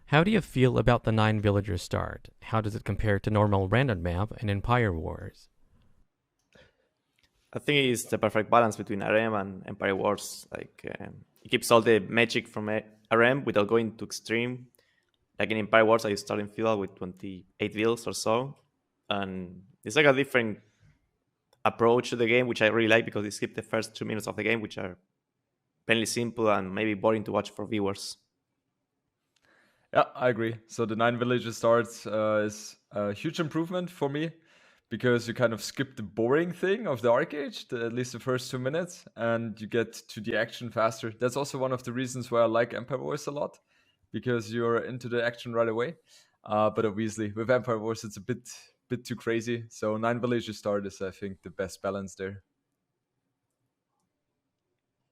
How do you feel about the 9 villager start? How does it compare to normal random map and Empire Wars? I think it's the perfect balance between RM and Empire Wars. It keeps all the magic from RM without going too extreme. Like in Empire Wars, I start in Feudal with 28 builds or so, and it's like a different approach to the game, which I really like because it skipped the first 2 minutes of the game, which are plainly simple and maybe boring to watch for viewers. Yeah, I agree. So the 9 villages starts is a huge improvement for me because you kind of skip the boring thing of the arcade, at least the first 2 minutes, and you get to the action faster. That's also one of the reasons why I like Empire Wars a lot, because you're into the action right away. But obviously, with Empire Wars, it's a bit too crazy. So 9 villages start is, I think, the best balance there.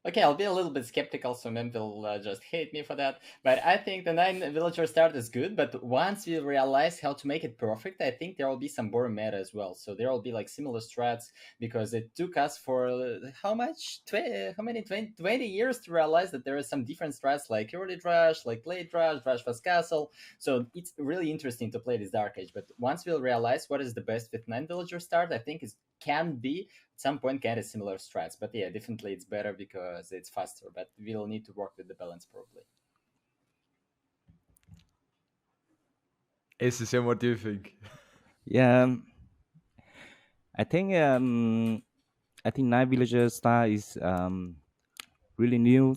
Okay, I'll be a little bit skeptical, so Mem will just hate me for that. But I think the 9 villager start is good, but once we realize how to make it perfect, I think there will be some boring meta as well. So there will be like similar strats, because it took us for how much? 20 years to realize that there are some different strats like early Drash, like late Drash, Drash Fast Castle. So it's really interesting to play this Dark Age. But once we'll realize what is the best with 9 villager start, I think it can be some point get a similar strats, but yeah, definitely it's better because it's faster, but we'll need to work with the balance probably. ACCM, what do you think? Yeah, I think I think Night Villager style is really new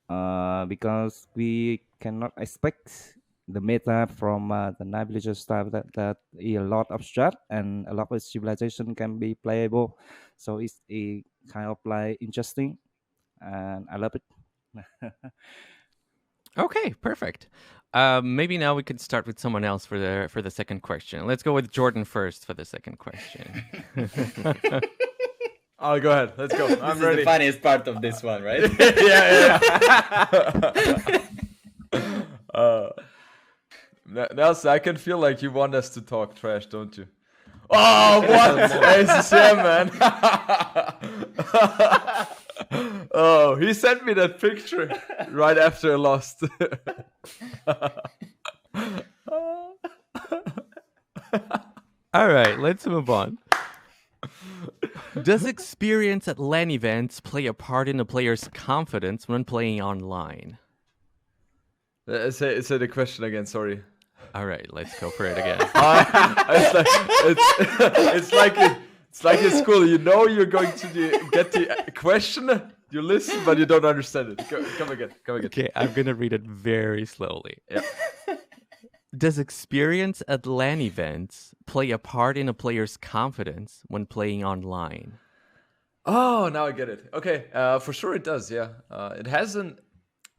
because we cannot expect the meta from the Night Villager style that a lot of strat and a lot of civilization can be playable. So it's a kind of like interesting, and I love it. Okay, perfect. Maybe now we could start with someone else for the second question. Let's go with Jordan first for the second question. Oh, go ahead. Let's go. I'm This ready. is the funniest part of this one, right? Yeah. Nelson, I can feel like you want us to talk trash, don't you? Oh, what? ACCM, man. Oh, he sent me that picture right after I lost. All right, let's move on. Does experience at LAN events play a part in a player's confidence when playing online? Say the question again, sorry. All right, let's go for it again. It's like in school. You know you're going to get the question, you listen, but you don't understand it. Come again. Okay, I'm going to read it very slowly. Yeah. Does experience at LAN events play a part in a player's confidence when playing online? Oh, now I get it. Okay, for sure it does, yeah. It has an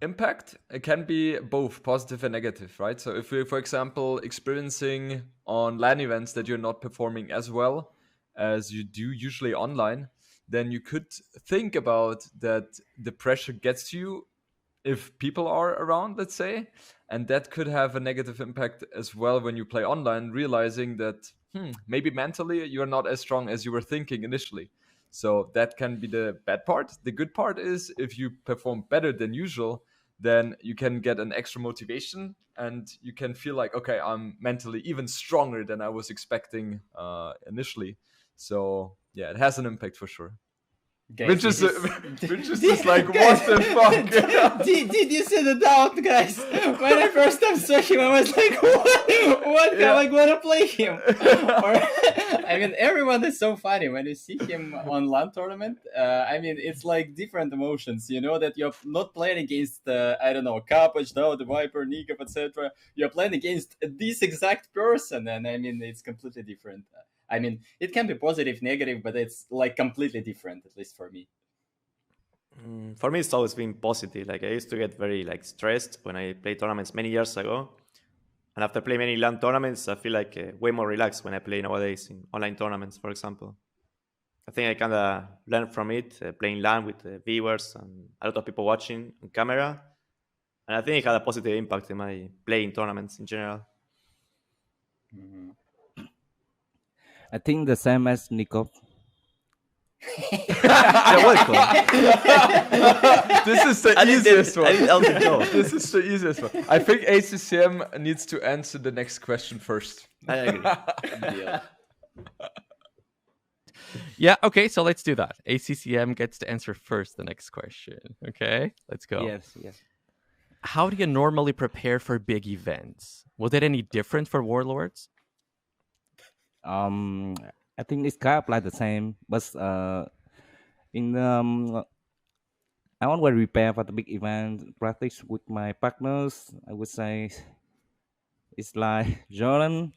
impact. It can be both positive and negative, right? So if you're, for example, experiencing on LAN events that you're not performing as well as you do usually online, then you could think about that the pressure gets to you if people are around, let's say, and that could have a negative impact as well when you play online, realizing that maybe mentally you're not as strong as you were thinking initially. So that can be the bad part. The good part is if you perform better than usual, then you can get an extra motivation and you can feel like, okay, I'm mentally even stronger than I was expecting initially. So yeah, it has an impact for sure. Guys, Winchester's like, what the fuck? did you see the doubt, guys? When I first time saw him, I was like, what am I gonna play him? I mean, everyone is so funny when you see him on LAN tournament. I mean, it's like different emotions. You know that you're not playing against, I don't know, Kapach, no, the Viper, Nicov, etc. You're playing against this exact person, and I mean, it's completely different. I mean, it can be positive, negative, but it's like completely different, at least for me. For me, it's always been positive. Like I used to get very stressed when I played tournaments many years ago, and after playing many LAN tournaments, I feel like way more relaxed when I play nowadays in online tournaments, for example. I think I kind of learned from it, playing LAN with viewers and a lot of people watching on camera, and I think it had a positive impact in my playing tournaments in general. I think the same as Nicov. You're welcome. This is the I need easiest one. I need Elton John. This is the easiest one. I think ACCM needs to answer the next question first. I agree. Deal. Yeah, okay, so let's do that. ACCM gets to answer first the next question. Okay, let's go. Yes, yes. How do you normally prepare for big events? Was it any different for Warlords? I think it's kind of like the same, but in I always prepare for the big event, practice with my partners. I would say it's like Jordan,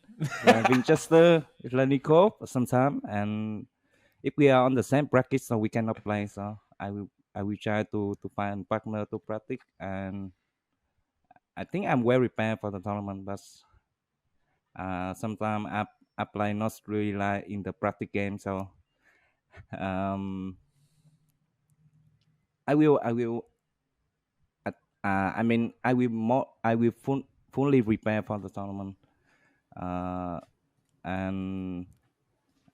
like Winchester, it's like Nicov sometimes, and if we are on the same practice, so we cannot play. So I will try to find a partner to practice, and I think I'm well prepared for the tournament. But sometimes I play not really like in the practice game, so um, I will. I will fully prepare for the tournament, and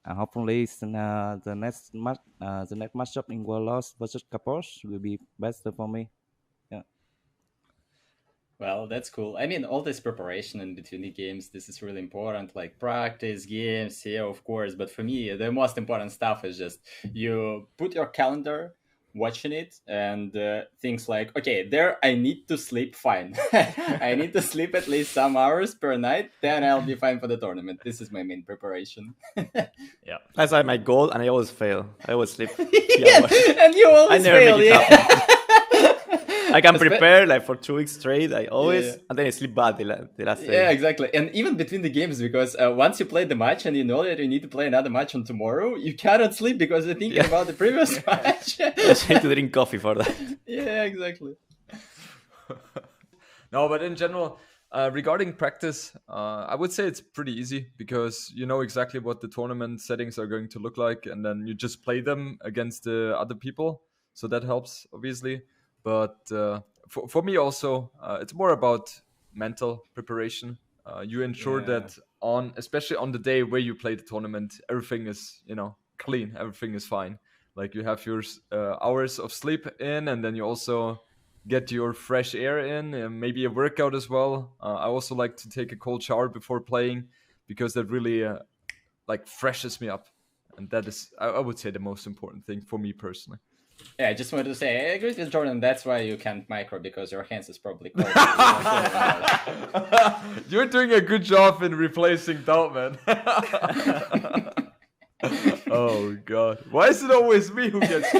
hopefully the next matchup in Warlords versus Capos will be better for me. Well, that's cool. I mean, all this preparation in between the games, this is really important, like practice, games, yeah, of course. But for me, the most important stuff is just you put your calendar, watching it, and things like, okay, there I need to sleep fine. I need to sleep at least some hours per night, then I'll be fine for the tournament. This is my main preparation. Yeah, that's like my goal, and I always fail. I always sleep. Yeah, and you always never fail, make it yeah. I can prepare like for 2 weeks straight. I always, Yeah. and then I sleep bad the last day. Yeah, exactly. And even between the games, because once you play the match and you know that you need to play another match on tomorrow, you cannot sleep because you're thinking about the previous match. I just need to drink coffee for that. Yeah, exactly. No, but in general, regarding practice, I would say it's pretty easy because you know exactly what the tournament settings are going to look like, and then you just play them against the other people. So that helps, obviously. But for me also, it's more about mental preparation. You ensure that especially on the day where you play the tournament, everything is, clean, everything is fine. Like you have your hours of sleep in, and then you also get your fresh air in, and maybe a workout as well. I also like to take a cold shower before playing because that really freshes me up, and that is, I would say, the most important thing for me personally. Yeah, I just wanted to say, I agree with Jordan. That's why you can't micro, because your hands is probably cold. You're doing a good job in replacing Doubt, man. Oh god, why is it always me who gets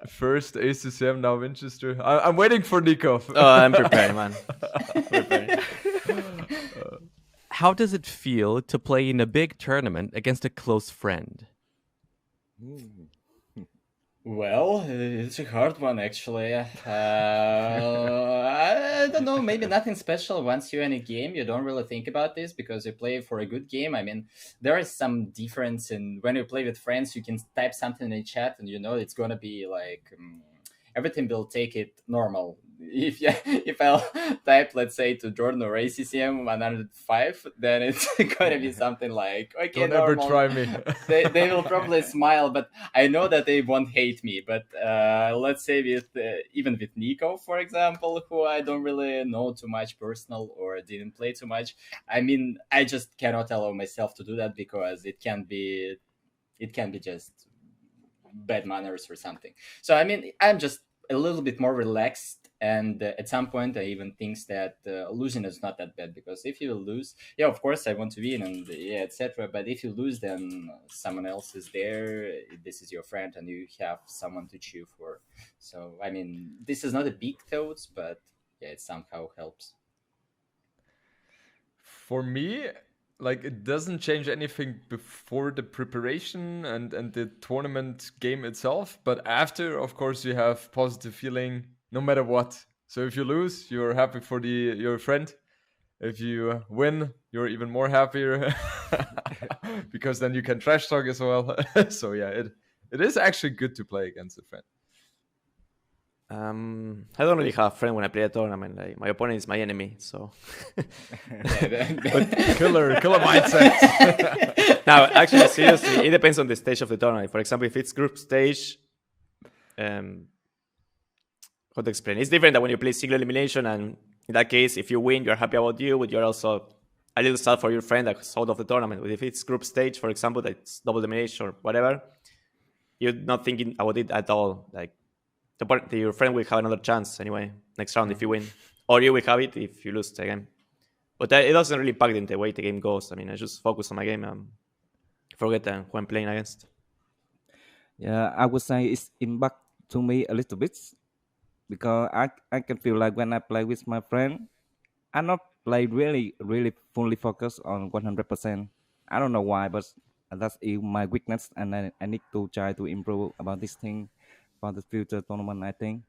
first ACCM, now Winchester. I'm waiting for Nicov. Oh, I'm preparing, man. Preparing. How does it feel to play in a big tournament against a close friend? Well, it's a hard one, actually. I don't know, maybe nothing special. Once you're in a game, you don't really think about this because you play for a good game. I mean, there is some difference in when you play with friends, you can type something in the chat and you know it's going to be like... everything will take it normal. If I'll type, let's say, to Jordan or ACCM 105, then it's gonna be something like, okay, don't normal. ever try me. they will probably smile, but I know that they won't hate me. But let's say even with Nico, for example, who I don't really know too much personal or didn't play too much. I mean, I just cannot allow myself to do that because it can be just bad manners or something. So I mean, I'm just a little bit more relaxed, and at some point I even think that losing is not that bad, because if you lose, yeah, of course I want to win and yeah, etc. But if you lose, then someone else is there, this is your friend, and you have someone to cheer for. So I mean, this is not a big thought, but yeah, it somehow helps. For me, it doesn't change anything before the preparation and the tournament game itself, but after, of course, you have positive feeling no matter what. So if you lose, you're happy for your friend. If you win, you're even more happier because then you can trash talk as well. So yeah, it is actually good to play against a friend. I don't really have a friend when I play a tournament. Like my opponent is my enemy, so. Killer mindset. Now, actually, seriously, it depends on the stage of the tournament. For example, if it's group stage, how to explain? It's different than when you play single elimination, and in that case, if you win, you're happy about you, but you're also a little sad for your friend that's out of the tournament. But if it's group stage, for example, that's double elimination or whatever, you're not thinking about it at all. Like your friend will have another chance anyway next round if you win, or you will have it if you lose the game. But it doesn't really impact in the way the game goes. I mean, I just focus on my game and forget who I'm playing against. Yeah, I would say it's impact to me a little bit because I can feel like when I play with my friend, I'm not play really fully focused on 100%. I don't know why, but that's my weakness, and I need to try to improve about this thing for the future tournament. I think.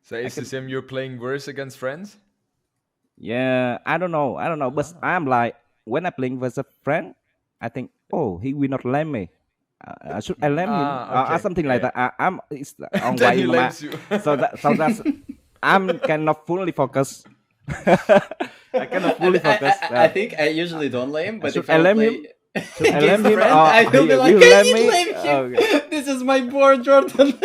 So Accm, you're playing worse against friends? Yeah, I don't know, but I'm like when I playing with a friend, I think, oh, he will not lame me. Should I lame him or something like that? I'm it's on Then why he lames you. so that's I'm kind of fully focused. I cannot fully focus. I think I usually don't lame, but Should if I I lame play him? Should I lame against him? friend, Or I will be like, you "Can lame you me? lame him? Okay. This is my board, Jordan."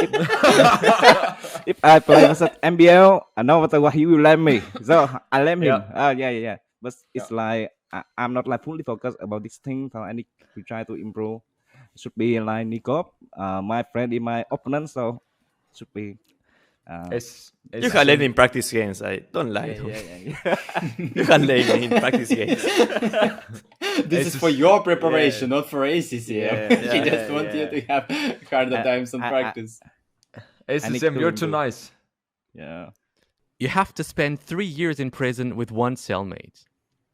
If I play with MBL, I know what he will lame me, so I lame him. Yeah. But it's like I'm not like fully focused about this thing, so I need to try to improve. Should be like Nicov, my friend in my opponent, so should be. You can let me in practice games. I don't lie. Yeah. You can let me in practice games. This is for your preparation, not for ACCM. He just wants you to have harder times on practice. ACCM, you're too nice. Yeah. You have to spend 3 years in prison with one cellmate.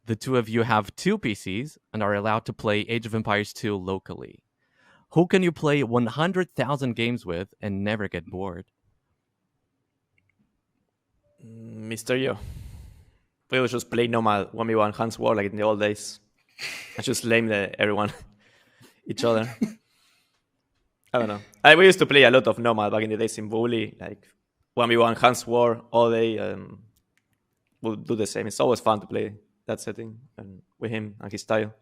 The two of you have 2 PCs and are allowed to play Age of Empires 2 locally. Who can you play 100,000 games with and never get bored? Mr. Yo. We would just play normal 1v1 Hans War like in the old days. And just lame everyone, each other. I don't know. We used to play a lot of normal back in the days in Bully, like 1v1 Hans War all day. We'll do the same. It's always fun to play that setting and with him and his style.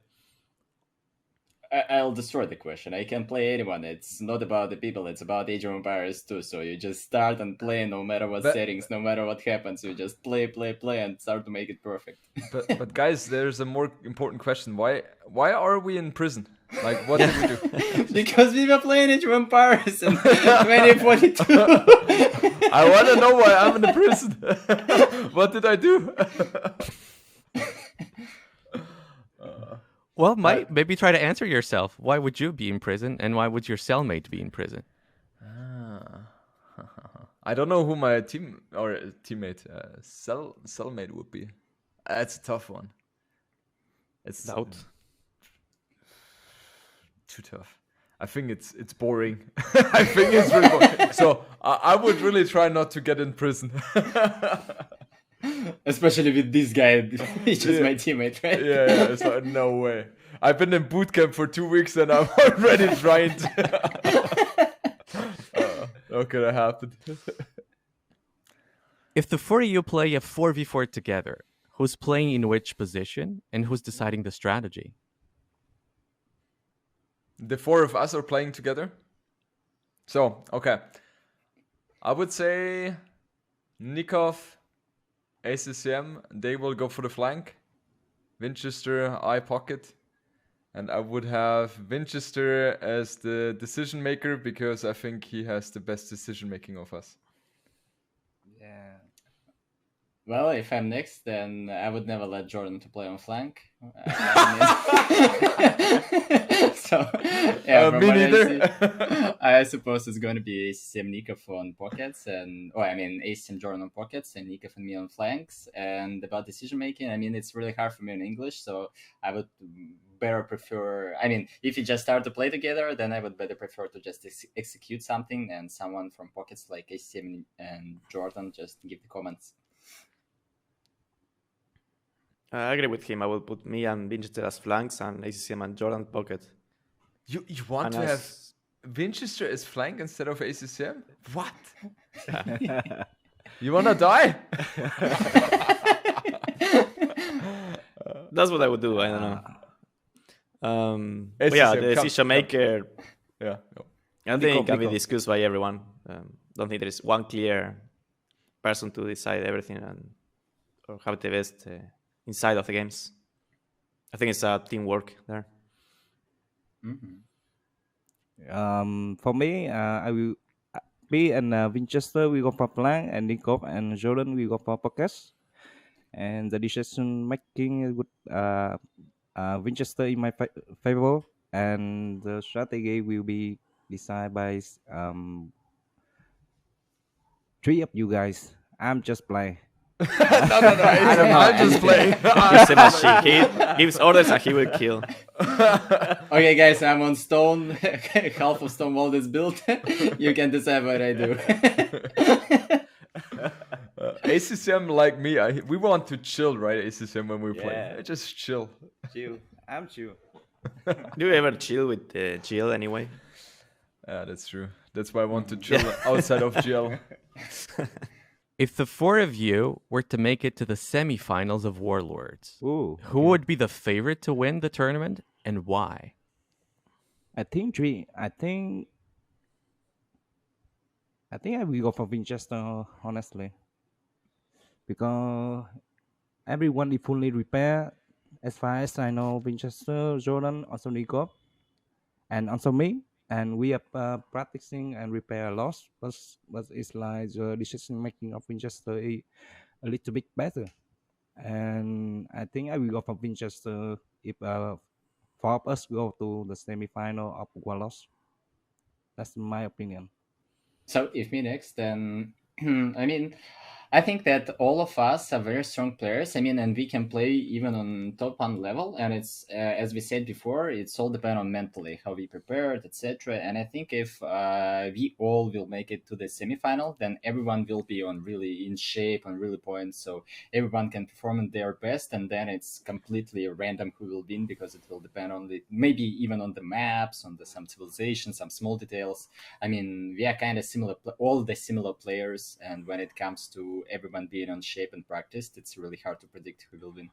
I'll destroy the question. I can play anyone. It's not about the people. It's about Age of Empires too. So you just start and play no matter what settings, no matter what happens. You just play, and start to make it perfect. But guys, there's a more important question. Why are we in prison? Like, what did we do? Because we were playing Age of Empires in 2042. I want to know why I'm in the prison. What did I do? Well, maybe try to answer yourself. Why would you be in prison, and why would your cellmate be in prison? I don't know who my teammate, cellmate would be. That's a tough one. It's out. Too tough. I think it's boring. I think it's really boring. So I would really try not to get in prison. Especially with this guy. He's just my teammate, right? Yeah, so no way. I've been in boot camp for 2 weeks and I'm already trying to... How could that happen? If the 4 of you play a 4v4 together, who's playing in which position and who's deciding the strategy? The 4 of us are playing together? So, okay. I would say Nicov, ACCM, they will go for the flank. Winchester, I pocket. And I would have Winchester as the decision maker because I think he has the best decision making of us. Yeah. Well, if I'm next, then I would never let Jordan to play on flank. So, yeah, me neither. I suppose it's going to be ACM Nicov on pockets, ACM Jordan on pockets and Nicov and me on flanks. And about decision making, it's really hard for me in English, so I would better prefer. If you just start to play together, then I would better prefer to just execute something, and someone from pockets like ACM and Jordan just give the comments. I agree with him. I will put me and Winchester as flanks and ACCM and Jordan pocket. You want to have Winchester is flank instead of ACCM? What? You wanna die? That's what I would do. I don't know. But yeah, the decision maker. Yeah. I think it can be Nicov. discussed by everyone. Don't think there is one clear person to decide everything or have the best inside of the games. I think it's a teamwork there. For me, I will. Me and Winchester, we go for flank, and Nicov and Jordan, we go for podcast. And the decision making would Winchester in my favor, and the strategy will be decided by three of you guys. I'm just playing. No. I don't know. I'm just playing. He's a machine. He gives orders and he will kill. Okay, guys, I'm on stone. Half of stone wall is built. You can decide what I do. ACCM, like me, we want to chill, right? ACCM when we play. Yeah. Just chill. Chill. I'm chill. Do you ever chill with Jill anyway? Yeah, that's true. That's why I want to chill outside of GL. If the four of you were to make it to the semifinals of Warlords, Ooh. who would be the favorite to win the tournament and why? I think three. I think I will go for Winchester, honestly, because everyone is fully repaired. As far as I know, Winchester, Jordan, also Nicov, and also me. And we are practicing and repair a lot, but it's like the decision making of Winchester is a little bit better. And I think I will go for Winchester if four of us go to the semi-final of Warlords. That's my opinion. So if me next, then I mean, I think that all of us are very strong players. I mean, and we can play even on top 1 level. And it's as we said before, it's all depend on mentally how we prepared, etc. And I think if we all will make it to the semifinal, then everyone will be on really in shape, on really points. So everyone can perform at their best, and then it's completely random who will win because it will depend on maybe even on the maps, on some civilizations, some small details. I mean, we are kind of similar, all the similar players, and when it comes to everyone being on shape and practiced, it's really hard to predict who will win.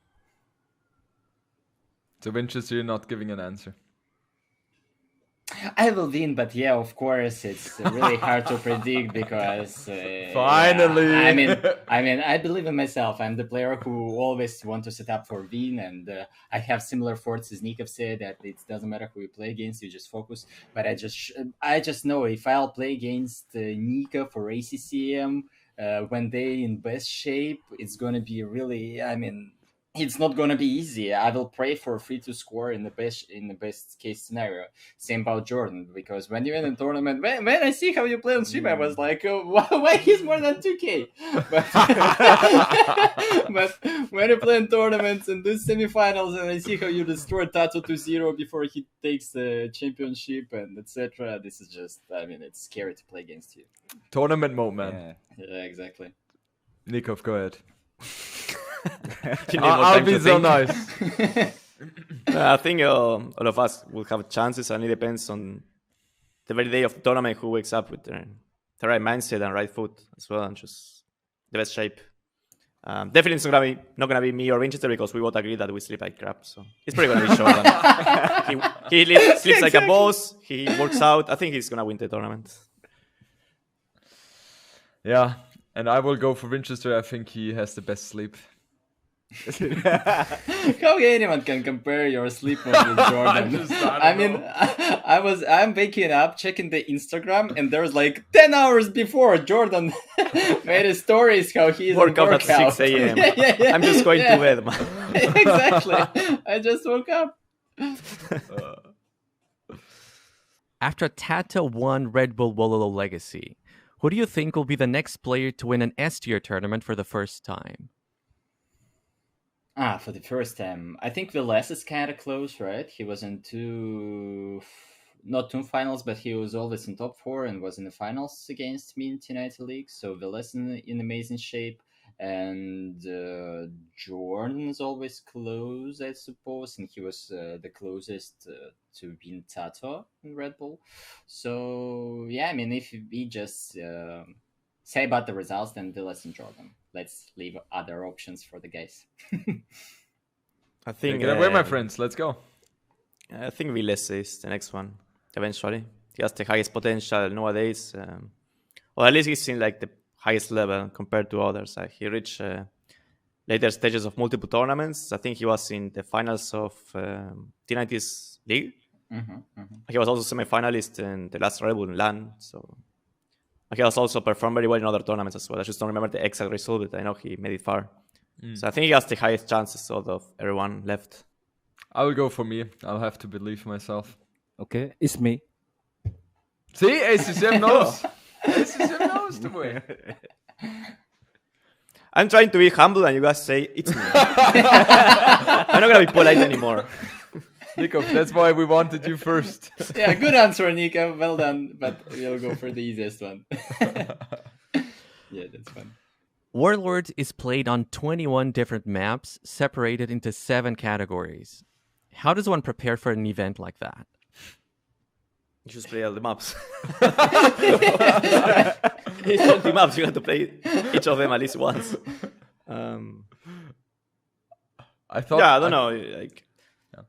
So Winchester, you're not giving an answer. I will win, but yeah, of course, it's really hard to predict because Finally, yeah, I mean, I believe in myself. I'm the player who always want to set up for win, and I have similar thoughts as Nicov said that it doesn't matter who you play against, you just focus. But I just know if I'll play against Nicov or ACCM when they in best shape, it's gonna be really. I mean, it's not gonna be easy. I will pray for 3-2 score in the best case scenario. Same about Jordan, because when you're in a tournament, when I see how you play on stream, I was like, why he's more than 2K? But when you play in tournaments and do semifinals, and I see how you destroy Tato 2-0 before he takes the championship and etc. This is just, I mean, it's scary to play against you. Tournament mode, man. Yeah, exactly. Nicov, go ahead. I'll be so nice. I think all of us will have chances, and it depends on the very day of the tournament who wakes up with the right mindset and right foot as well, and just the best shape. Definitely it's not gonna be me or Winchester because we both agree that we sleep like crap. So it's probably gonna be Jordan. he sleeps like a boss. He works out. I think he's gonna win the tournament. Yeah, and I will go for Winchester. I think he has the best sleep. How anyone can compare your sleep mode with Jordan? I'm waking up, checking the Instagram, and there's like 10 hours before Jordan made his stories how he's workout at 6 a.m. I'm just going to bed, man. Exactly. I just woke up. After Tata won Red Bull Wololo Legacy, who do you think will be the next player to win an S tier tournament for the first time? For the first time, I think Veles is kind of close, right? He was in not two finals, but he was always in top 4 and was in the finals against me in United League. So Veles in amazing shape. And Jordan's always close, I suppose, and he was the closest to win Tato in Red Bull. So yeah, I mean, if we just say about the results, then Villas and Jordan. Let's leave other options for the guys. I think. Take it away, my friends. Let's go. I think Villes is the next one. Eventually, he has the highest potential nowadays. Or at least he's in like the highest level compared to others. He reached later stages of multiple tournaments. I think he was in the finals of T90's league. He was also semi-finalist in the last Red Bull in LAN. So he has also performed very well in other tournaments as well. I just don't remember the exact result, but I know he made it far. So I think he has the highest chances out of everyone left. I will go for me. I'll have to believe myself. Okay, it's me. See, ACCM knows. ACCM knows the way. I'm trying to be humble, and you guys say it's me. I'm not gonna be polite anymore. Nicov, that's why we wanted you first. Yeah, good answer, Nico. Well done. But we'll go for the easiest one. Yeah, that's fun. Warlords is played on 21 different maps, separated into 7 categories. How does one prepare for an event like that? You just play all the maps. It's 20 maps. You have to play each of them at least once. I thought. Yeah, I don't know. Like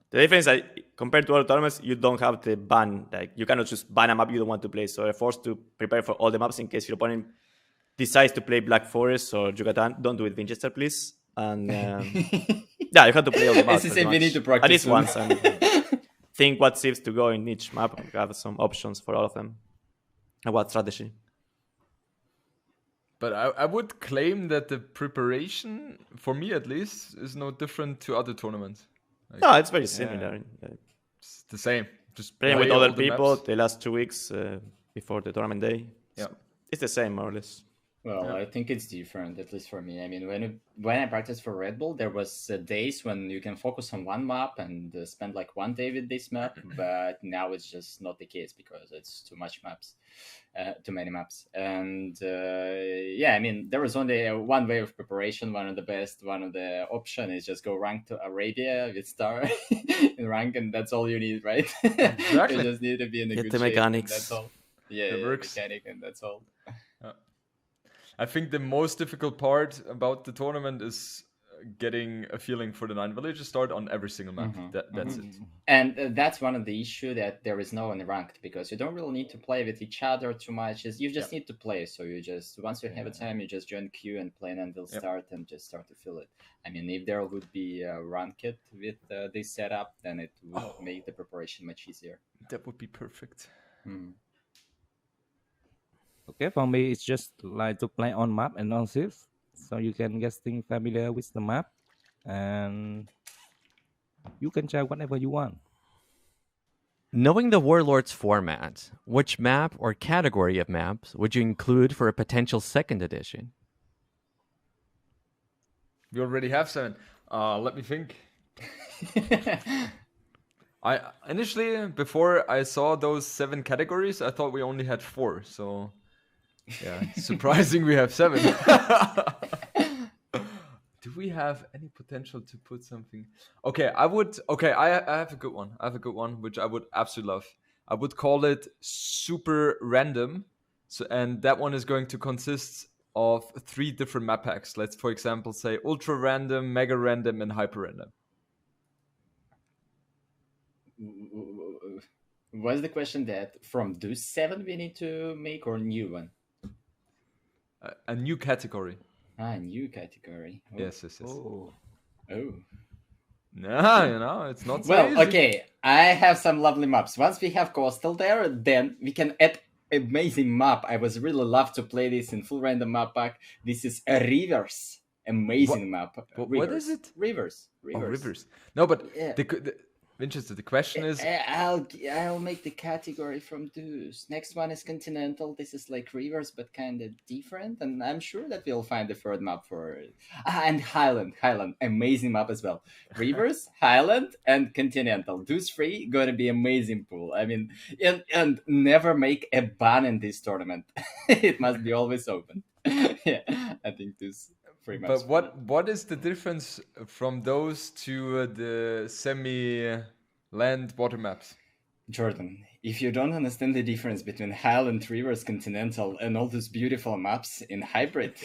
the difference, compared to other tournaments, you don't have the ban. Like you cannot just ban a map you don't want to play. So you're forced to prepare for all the maps in case your opponent decides to play Black Forest or Yucatan. Don't do it, Winchester, please. And yeah, you have to play all the maps. We need to practice at least soon. once and think what seems to go in each map. You have some options for all of them and what strategy. But I would claim that the preparation, for me at least, is no different to other tournaments. Like, No, it's very similar. it's the same. Just Playing with play other all the people maps. the last 2 weeks before the tournament day. Yeah. It's the same, more or less. Well, I think it's different, at least for me. I mean, when I practiced for Red Bull, there was days when you can focus on one map and spend like one day with this map, but now it's just not the case because it's too many maps. And yeah, I mean, there was only one way of preparation. One of the best, one of the option is just go rank to Arabia with Star in rank, and that's all you need, right? Exactly. You just need to be in a Get good the shape, and mechanics. that's all. Yeah, That works. mechanic, and that's all. I think the most difficult part about the tournament is getting a feeling for the 9 villages start on every single map. That's it. And that's one of the issue that there is no one ranked because you don't really need to play with each other too much. You just need to play. So you just once you have a time, you just join queue and play, and they'll start and just start to feel it. I mean, if there would be a ranked with this setup, then it would make the preparation much easier. That would be perfect. Okay, for me, it's just like to play on map and on shifts, so you can get things familiar with the map, and you can try whatever you want. Knowing the Warlords format, which map or category of maps would you include for a potential second edition? We already have 7. Let me think. I initially, before I saw those 7 categories, I thought we only had 4. So, yeah, surprising we have 7. Do we have any potential to put something? Okay, I would. Okay, I have a good one. I have a good one, which I would absolutely love. I would call it super random. So, and that one is going to consist of 3 different map packs. Let's, for example, say ultra random, mega random, and hyper random. Was the question that from those 7 we need to make or new one? A new category. New category. Oh. Yes. Oh. No, it's not so Well, easy. okay. I have some lovely maps. Once we have Coastal there, then we can add amazing map. I was really love to play this in full random map pack. This is a Rivers. Amazing map. What is it? Rivers. Oh, rivers. No, but Yeah. Winchester, the question is... I'll make the category from those. Next one is Continental. This is like Rivers, but kind of different. And I'm sure that we'll find the third map for it. And Highland. Amazing map as well. Rivers, Highland, and Continental. Those 3 gonna be amazing pool. I mean, and never make a ban in this tournament. It must be always open. Yeah, I think those pretty much. But what is the difference from those to the semi-land water maps? Jordan, if you don't understand the difference between Highland, Rivers, Continental, and all those beautiful maps in hybrid,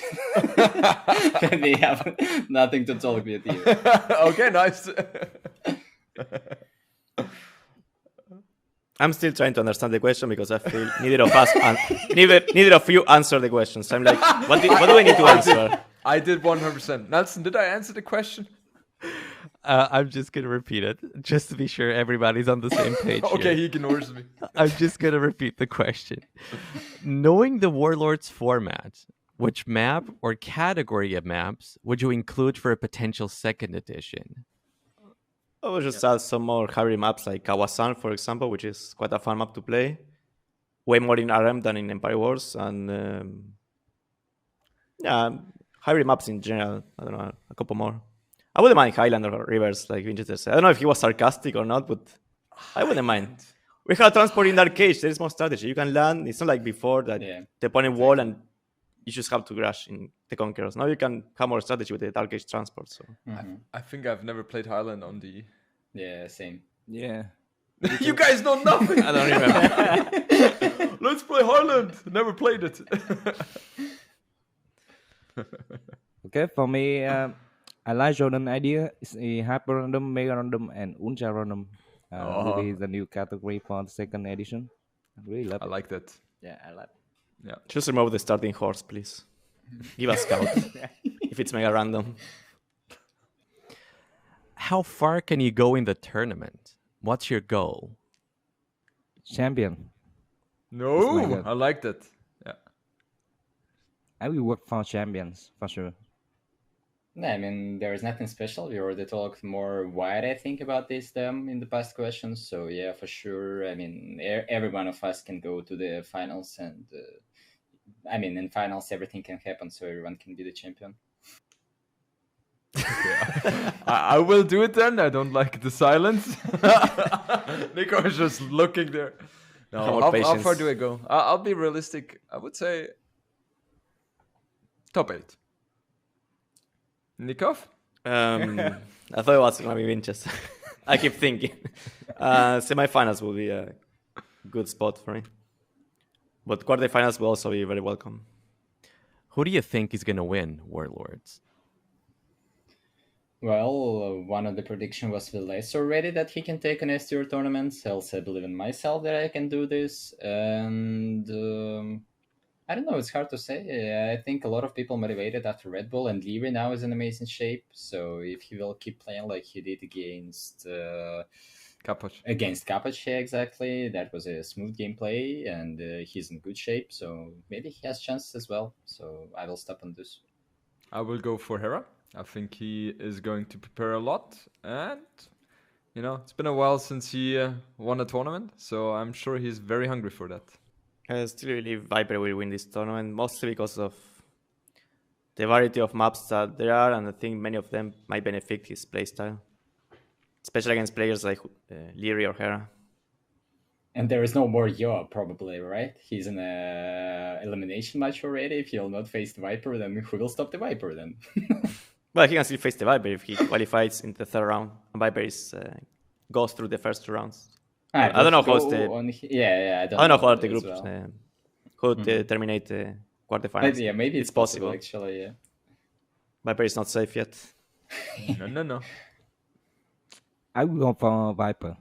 then they have nothing to talk with you. Okay, nice. I'm still trying to understand the question because I feel neither of us, neither of you answer the questions. I'm like, what do I need to answer? I did 100%. Nelson, did I answer the question? I'm just gonna repeat it just to be sure everybody's on the same page. Okay, here. he ignores me. I'm just gonna repeat the question. Knowing the Warlords format, which map or category of maps would you include for a potential second edition? I will just add some more hybrid maps like Kawasan, for example, which is quite a fun map to play. Way more in RM than in Empire Wars, and hybrid maps in general. I don't know, a couple more. I wouldn't mind Highland or Rivers, like Winchester said. I don't know if he was sarcastic or not, but I wouldn't mind. We have transport in Dark Age. There is more strategy. You can land. It's not like before that the opponent wall and you just have to crash in the Conquerors. Now you can have more strategy with the Dark Age transport. So I think I've never played Highland on the... Yeah, same. Yeah. You guys know nothing! I don't remember. Let's play Highland! Never played it. Okay, for me, I like Jordan's idea. It's a hyper random, mega random, and ultra random. Will be the new category for the second edition. I really love I it. like that. Yeah, I like. Yeah. Just remove the starting horse, please. Give us scout if it's mega random. How far can you go in the tournament? What's your goal? Champion. No, my God. I like that. Yeah. I will work for champions for sure. No, I mean, there is nothing special. We already talked more wide, I think, about this in the past questions. So yeah, for sure. I mean, every one of us can go to the finals, and I mean, in finals everything can happen, so everyone can be the champion. I will do it then. I don't like the silence. Nico is just looking there. No, how far do I go? I'll be realistic. I would say top 8. Nicov? I thought it was going to be Winchester. I keep thinking. Semi-finals will be a good spot for me. But quarterfinals will also be very welcome. Who do you think is gonna win Warlords? Well, one of the prediction was Villace already that he can take an S-tier tournament. Else I believe in myself that I can do this. And I don't know, it's hard to say. I think a lot of people motivated after Red Bull, and Leary now is in amazing shape. So if he will keep playing like he did against Kapoc, exactly, that was a smooth gameplay, and he's in good shape. So maybe he has chances as well. So I will stop on this. I will go for Hera. I think he is going to prepare a lot, and it's been a while since he won a tournament, so I'm sure he's very hungry for that. I still believe Viper will win this tournament, mostly because of the variety of maps that there are, and I think many of them might benefit his playstyle, especially against players like Leary or Hera. And there is no more Yo, probably, right? He's in a elimination match already. If he'll not face the Viper, then who will stop the Viper then? Well, he can still face the Viper if he qualifies in the third round. And Viper goes through the first 2 rounds. I don't know how the I don't know how the groups well. terminate the quarterfinals. Maybe it's possible actually. Yeah. Viper is not safe yet. No. I will go for Viper.